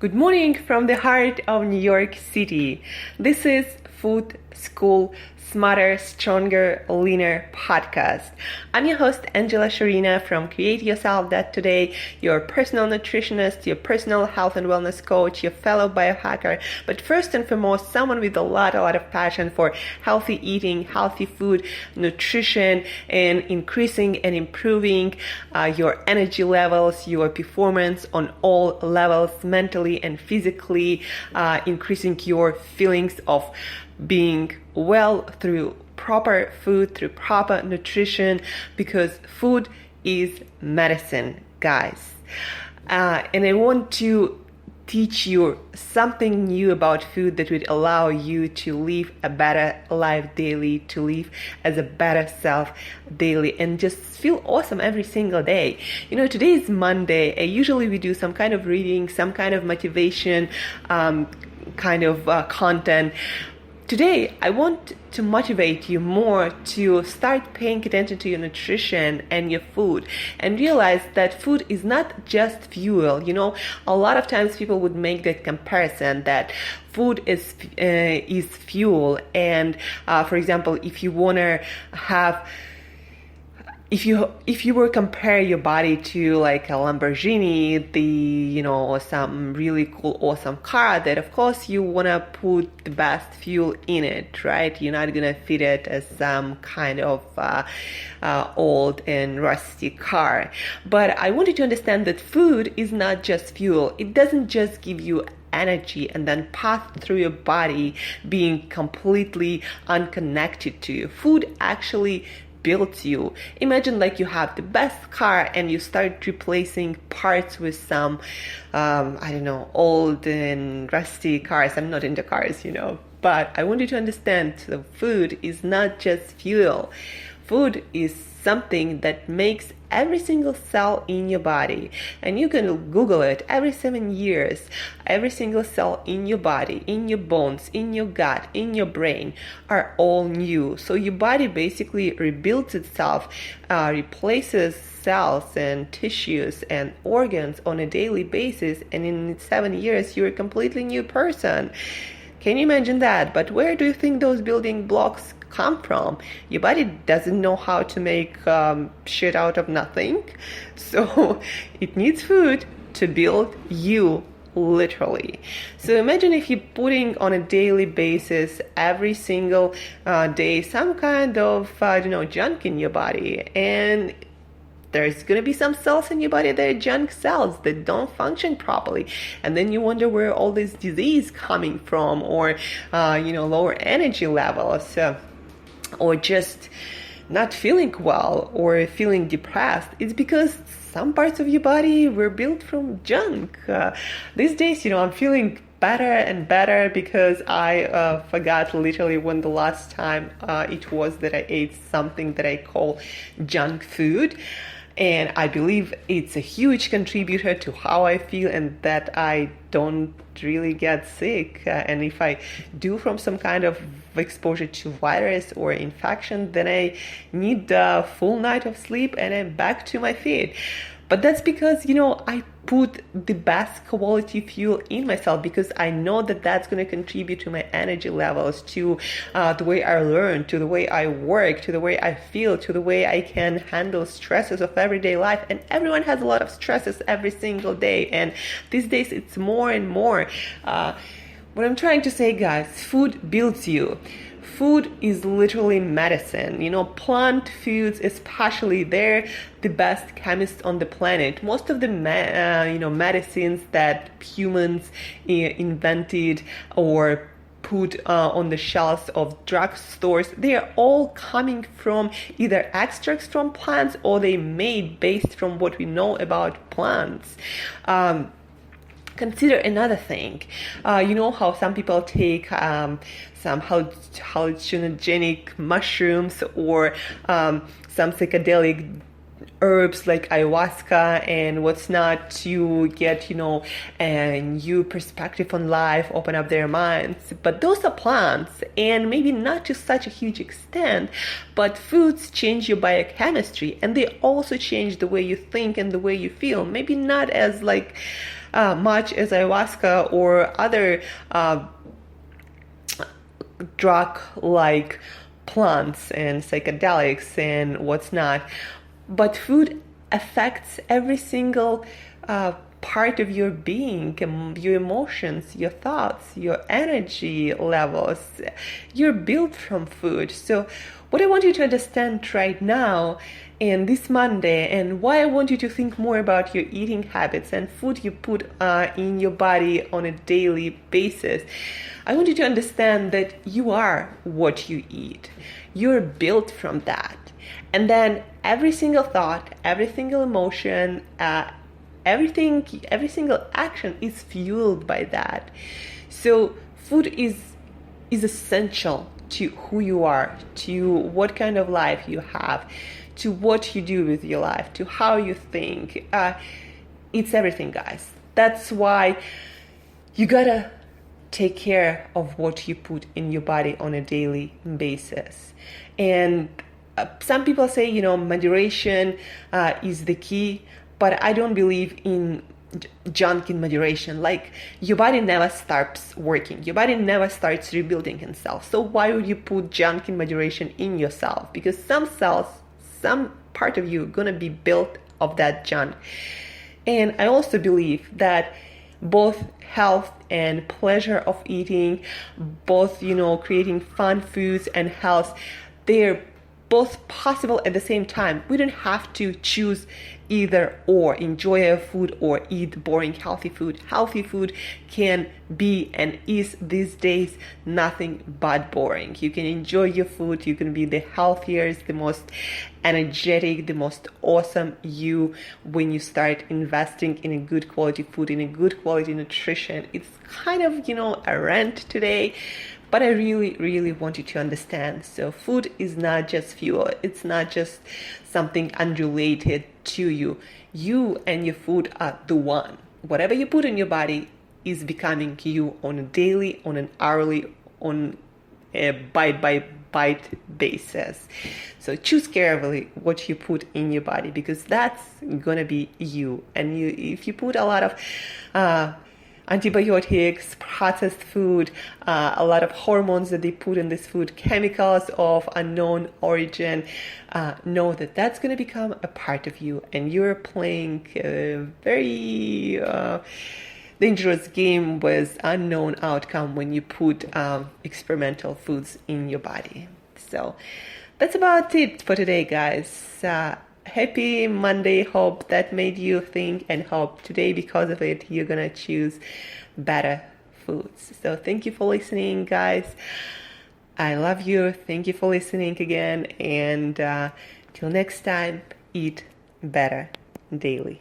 Good morning from the heart of New York City. This is Food School Smarter, Stronger, Leaner podcast. I'm your host, Angela Shurina from Create Yourself That Today, your personal nutritionist, your personal health and wellness coach, your fellow biohacker, but first and foremost, someone with a lot of passion for healthy eating, healthy food, nutrition, and increasing and improving your energy levels, your performance on all levels, mentally and physically, increasing your feelings of being well through proper food, through proper nutrition, because food is medicine, guys. And I want to teach you something new about food that would allow you to live a better life daily, to live as a better self daily, and just feel awesome every single day. Today is Monday. Usually we do some kind of reading, some kind of motivation, content. Today, I want to motivate you more to start paying attention to your nutrition and your food and realize that food is not just fuel. A lot of times people would make that comparison that food is fuel. And for example, if you want to have if you were compare your body to like a Lamborghini, or some really cool, awesome car, that of course you want to put the best fuel in it, right? You're not going to fit it as some kind of old and rusty car. But I want you to understand that food is not just fuel. It doesn't just give you energy and then pass through your body being completely unconnected to you. Food actually builds you. Imagine like you have the best car and you start replacing parts with some old and rusty cars. I'm not into cars, but I want you to understand that food is not just fuel. Food is something that makes every single cell in your body, and you can Google it. Every 7 years, every single cell in your body, in your bones, in your gut, in your brain are all new. So your body basically rebuilds itself, replaces cells and tissues and organs on a daily basis, and in 7 years you're a completely new person. Can you imagine that? But where do you think those building blocks come from? Your body doesn't know how to make shit out of nothing. So it needs food to build you, literally. So imagine if you're putting on a daily basis, every single day, some kind of junk in your body, and there's going to be some cells in your body that are junk cells that don't function properly. And then you wonder where all this disease coming from, or, lower energy levels, or just not feeling well or feeling depressed. It's because some parts of your body were built from junk. These days, I'm feeling better and better because I forgot literally when the last time it was that I ate something that I call junk food. And I believe it's a huge contributor to how I feel and that I don't really get sick. And if I do from some kind of exposure to virus or infection, then I need a full night of sleep and I'm back to my feet. But that's because, I put the best quality fuel in myself, because I know that that's going to contribute to my energy levels, to the way I learn, to the way I work, to the way I feel, to the way I can handle stresses of everyday life. And everyone has a lot of stresses every single day. And these days it's more and more. What I'm trying to say, guys, food builds you. Food is literally medicine. Plant foods especially, they're the best chemists on the planet. Most of the medicines that humans invented or put on the shelves of drugstores, they are all coming from either extracts from plants or they made based from what we know about plants. Consider another thing. How some people take some hallucinogenic mushrooms or some psychedelic herbs like ayahuasca and what's not, to get a new perspective on life, open up their minds. But those are plants, and maybe not to such a huge extent, but foods change your biochemistry, and they also change the way you think and the way you feel. Maybe not as much as ayahuasca or other drug-like plants and psychedelics and what's not. But food affects every single part of your being, your emotions, your thoughts, your energy levels. You're built from food. So what I want you to understand right now and this Monday, and why I want you to think more about your eating habits and food you put in your body on a daily basis. I want you to understand that you are what you eat. You're built from that. And then every single thought, every single emotion, every single action is fueled by that. So food is essential to who you are, to what kind of life you have, to what you do with your life, to how you think. It's everything, guys. That's why you gotta take care of what you put in your body on a daily basis. And some people say, moderation is the key, but I don't believe in junk in moderation. Like, your body never stops working. Your body never starts rebuilding itself. So why would you put junk in moderation in yourself? Because some cells, some part of you are going to be built of that junk. And I also believe that both health and pleasure of eating, both, creating fun foods and health, they're both possible at the same time. We don't have to choose either or, enjoy a food or eat boring healthy food. Healthy food can be and is these days nothing but boring. You can enjoy your food. You can be the healthiest, the most energetic, the most awesome you when you start investing in a good quality food, in a good quality nutrition. It's kind of, a rant today, but I really, really want you to understand. So food is not just fuel. It's not just something unrelated to you. You and your food are the one. Whatever you put in your body is becoming you on a daily, on an hourly, on a bite-by-bite basis. So choose carefully what you put in your body, because that's gonna be you. And if you put a lot of antibiotics, processed food, a lot of hormones that they put in this food, chemicals of unknown origin, know that that's going to become a part of you, and you're playing a very dangerous game with unknown outcome when you put experimental foods in your body. So that's about it for today, guys. Happy Monday. Hope that made you think, and hope today because of it you're gonna choose better foods. So thank you for listening, guys. I love you. Thank you for listening again, and till next time, eat better daily.